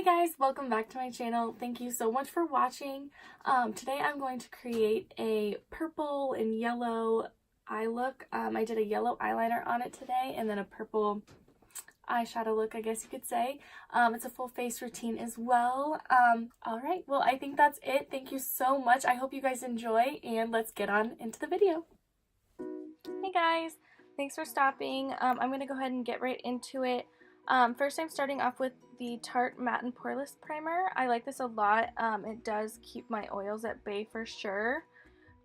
Hey guys, welcome back to my channel. Thank you so much for watching. Today I'm going to create a purple and yellow eye look. I did a yellow eyeliner on it today and then a purple eyeshadow look, I guess you could say. It's a full face routine as well. Alright, well I think that's it. Thank you so much. I hope you guys enjoy and let's get on into the video. Hey guys, thanks for stopping. I'm going to go ahead and get right into it. First I'm starting off with the Tarte Matte and Poreless Primer. I like this a lot. It does keep my oils at bay for sure.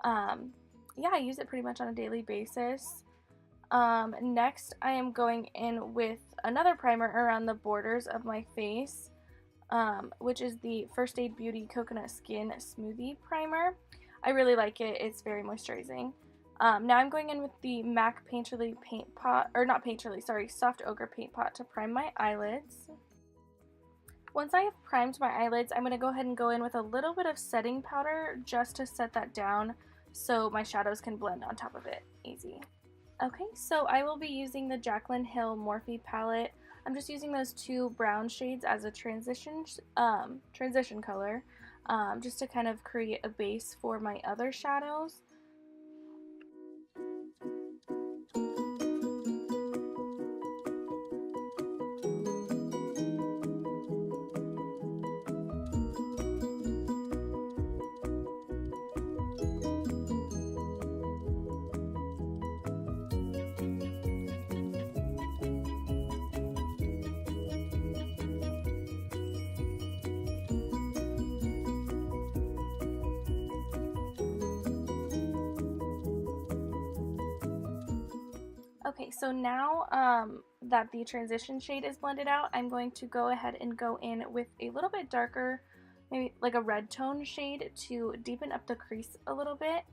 Yeah, I use it pretty much on a daily basis. Next I am going in with another primer around the borders of my face, which is the First Aid Beauty Coconut Skin Smoothie Primer. I really like it. It's very moisturizing. Now I'm going in with the MAC Painterly Paint Pot, or not Painterly, sorry, Soft Ochre Paint Pot to prime my eyelids. Once I have primed my eyelids, I'm going to go ahead and go in with a little bit of setting powder just to set that down so my shadows can blend on top of it easy. Okay, so I will be using the Jaclyn Hill Morphe palette. I'm just using those two brown shades as a transition color, just to kind of create a base for my other shadows. Okay, so now that the transition shade is blended out, I'm going to go ahead and go in with a little bit darker, maybe like a red tone shade to deepen up the crease a little bit.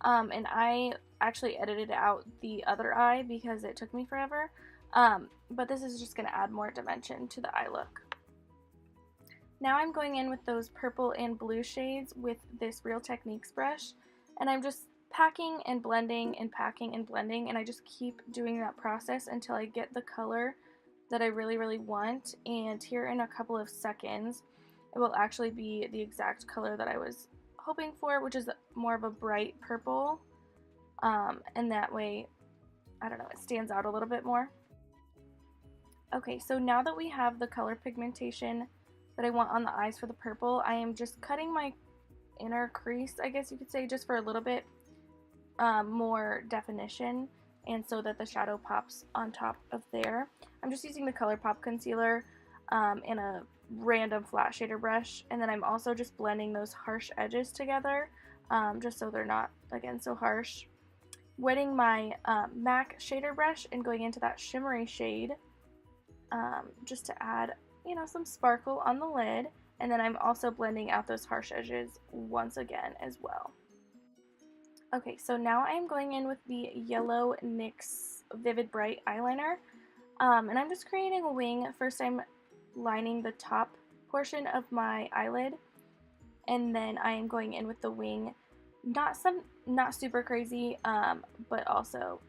And I actually edited out the other eye because it took me forever. But this is just going to add more dimension to the eye look. Now I'm going in with those purple and blue shades with this Real Techniques brush, and I'm just packing and blending and packing and blending, and I just keep doing that process until I get the color that I really want. And here in a couple of seconds it will actually be the exact color that I was hoping for, which is more of a bright purple, and that way, I don't know, it stands out a little bit more. Okay, so now that we have the color pigmentation that I want on the eyes for the purple, I am just cutting my inner crease, I guess you could say, just for a little bit more definition, and so that the shadow pops on top of there. I'm just using the ColourPop concealer in a random flat shader brush, and then I'm also just blending those harsh edges together, just so they're not, again, so harsh. Wetting my MAC shader brush and going into that shimmery shade, just to add, you know, some sparkle on the lid, and then I'm also blending out those harsh edges once again as well. Okay, so now I'm going in with the yellow NYX Vivid Bright eyeliner, and I'm just creating a wing. First I'm lining the top portion of my eyelid, and then I am going in with the wing. Not super crazy, but also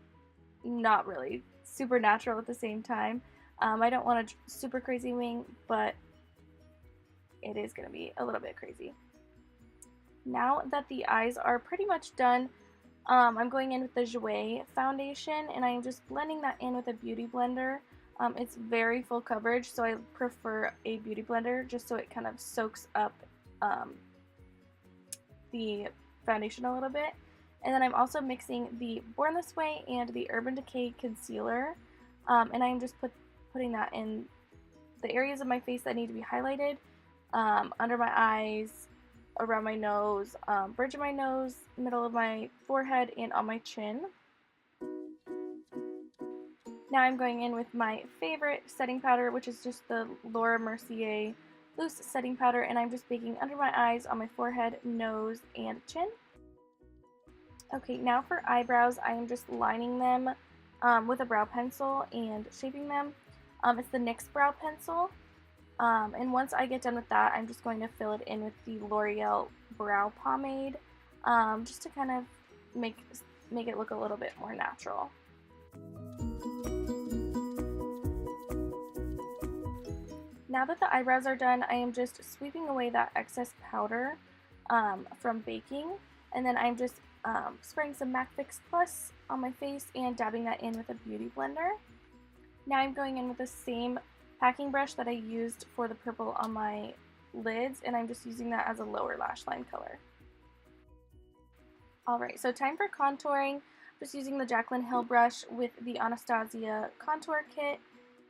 not really super natural at the same time. I don't want a super crazy wing, but it is going to be a little bit crazy. Now that the eyes are pretty much done, I'm going in with the Jouer Foundation, and I am just blending that in with a beauty blender. It's very full coverage, so I prefer a beauty blender just so it kind of soaks up the foundation a little bit. And then I'm also mixing the Born This Way and the Urban Decay Concealer, and I'm just putting that in the areas of my face that need to be highlighted, under my eyes, around my nose, bridge of my nose, middle of my forehead, and on my chin. Now I'm going in with my favorite setting powder, which is just the Laura Mercier loose setting powder, and I'm just baking under my eyes, on my forehead, nose, and chin. Okay, now for eyebrows, I am just lining them with a brow pencil and shaping them. It's the NYX brow pencil. And once I get done with that, I'm just going to fill it in with the L'Oreal Brow Pomade, just to kind of make it look a little bit more natural. Now that the eyebrows are done, I am just sweeping away that excess powder from baking, and then I'm just spraying some MAC Fix Plus on my face and dabbing that in with a beauty blender. Now I'm going in with the same packing brush that I used for the purple on my lids, and I'm just using that as a lower lash line color. Alright, so time for contouring. Just using the Jaclyn Hill brush with the Anastasia contour kit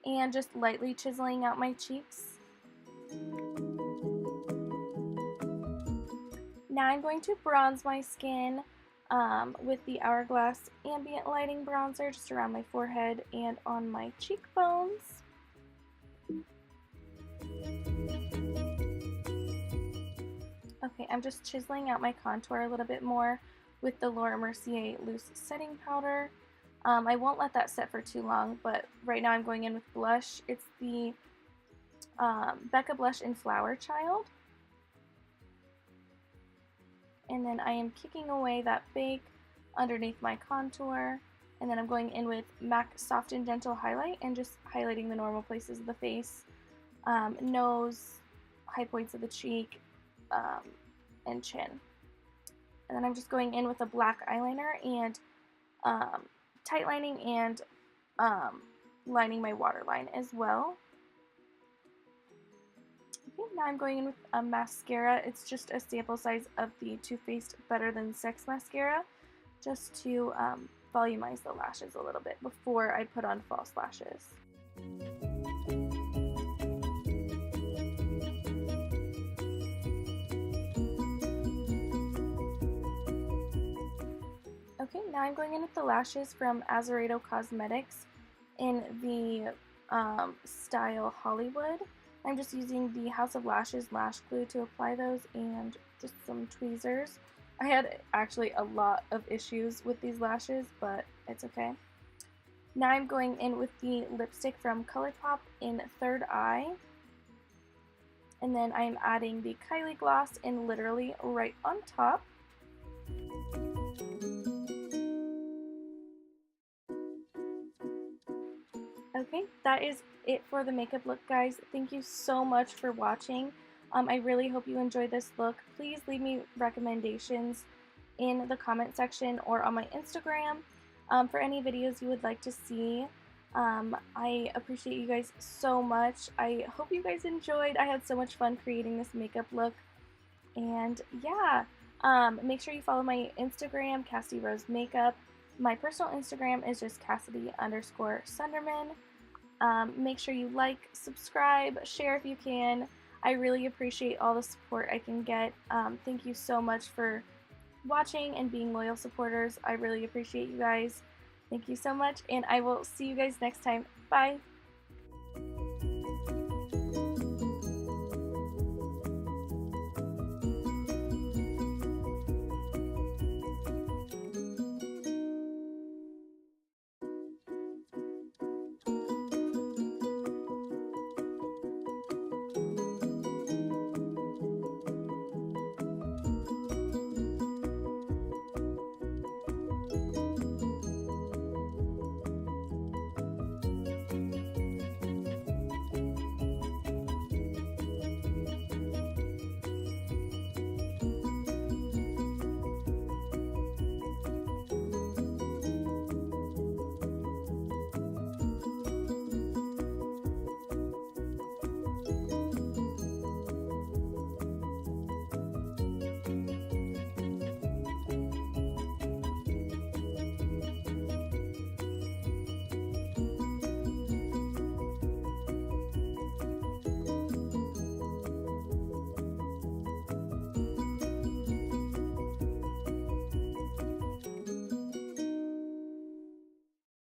and just lightly chiseling out my cheeks. Now I'm going to bronze my skin with the Hourglass Ambient Lighting Bronzer just around my forehead and on my cheekbones. Okay, I'm just chiseling out my contour a little bit more with the Laura Mercier Loose Setting Powder. I won't let that set for too long, but right now I'm going in with blush. It's the Becca Blush in Flower Child. And then I am kicking away that bake underneath my contour. And then I'm going in with MAC Soft and Gentle Highlight and just highlighting the normal places of the face, nose, high points of the cheek, and chin. And then I'm just going in with a black eyeliner and tight lining and lining my waterline as well. Okay, now I'm going in with a mascara. It's just a sample size of the Too Faced Better Than Sex mascara, just to volumize the lashes a little bit before I put on false lashes. Okay, now I'm going in with the lashes from Azaredo Cosmetics in the style Hollywood. I'm just using the House of Lashes lash glue to apply those and just some tweezers. I had actually a lot of issues with these lashes, but it's okay. Now I'm going in with the lipstick from ColourPop in Third Eye. And then I'm adding the Kylie gloss in Literally right on top. Okay, that is it for the makeup look, guys. Thank you so much for watching. I really hope you enjoyed this look. Please leave me recommendations in the comment section or on my Instagram for any videos you would like to see. I appreciate you guys so much. I hope you guys enjoyed. I had so much fun creating this makeup look. And yeah, make sure you follow my Instagram, Cassady Rose Makeup. My personal Instagram is just Cassady_Sunderman. Make sure you like, subscribe, share if you can. I really appreciate all the support I can get. Thank you so much for watching and being loyal supporters. I really appreciate you guys. Thank you so much, and I will see you guys next time. Bye!